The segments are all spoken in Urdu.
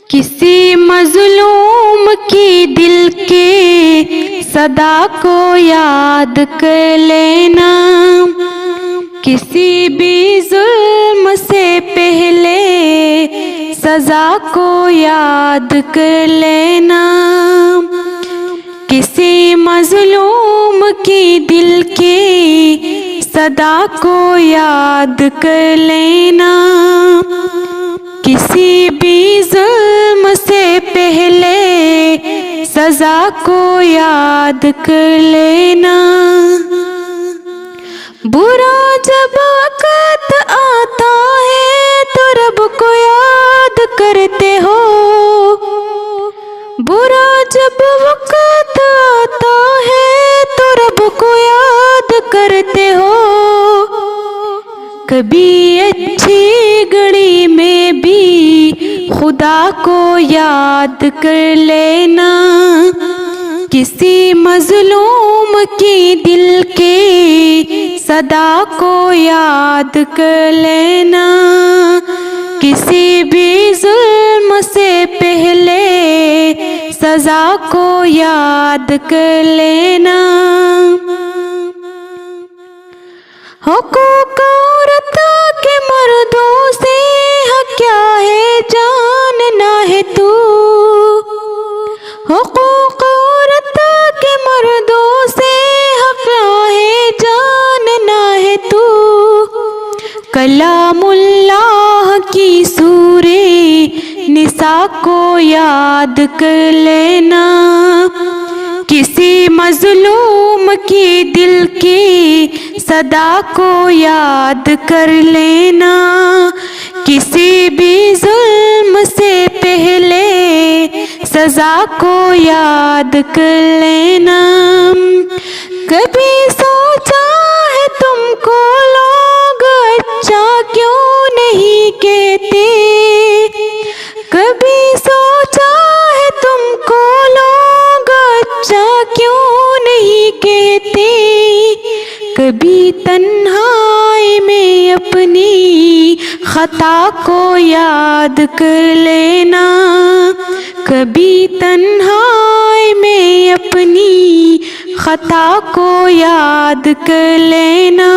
کسی مظلوم کی دل کے صدا کو یاد کر لینا، کسی بھی ظلم سے پہلے سزا کو یاد کر لینا، کسی مظلوم کی دل کی صدا کو یاد کر لینا، کسی بھی ظلم سے پہلے سزا کو یاد کر لینا۔ برا جب وقت آتا ہے تو رب کو یاد کرتے ہو، برا جب وقت آتا ہے تو رب کو یاد کرتے ہو، کبھی اچھی گھڑی میں بھی خدا کو یاد کر لینا، کسی مظلوم کی دل کے صدا کو یاد کر لینا، کسی بھی ظلم سے پہلے سزا کو یاد کر لینا۔ حقوق عورتوں کے مردوں سے حق کیا ہے جاننا ہے تو، حقوق عورتوں کے مردوں سے حق کیا ہے جاننا ہے تو، کلام اللہ کی سورہ نساء کو یاد کر لینا، کسی مظلوم کی دل کی صدا کو یاد کر لینا، کسی بھی ظلم سے پہلے سزا کو یاد کر لینا۔ کبھی سوچا ہے تم کو لوگ اچھا کیوں نہیں کہتے، کبھی سوچا ہے تم کو لوگ اچھا کیوں نہیں کہتے، کبھی تنہائی میں اپنی خطا کو یاد کر لینا، کبھی تنہائی میں اپنی خطا کو یاد کر لینا،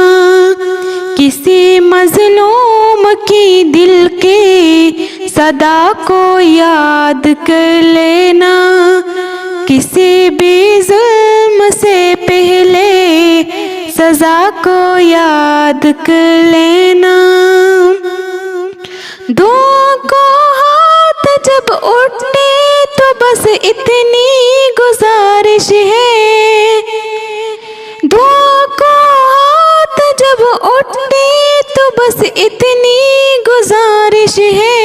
کسی مظلوم کی دل کے صدا کو یاد کر لینا، کسی بھی ظلم سے پہلے سزا کو یاد کر لینا۔ دعا کو ہاتھ جب اٹھتے تو بس اتنی گزارش ہے، دعا کو ہاتھ جب اٹھتے تو بس اتنی گزارش ہے،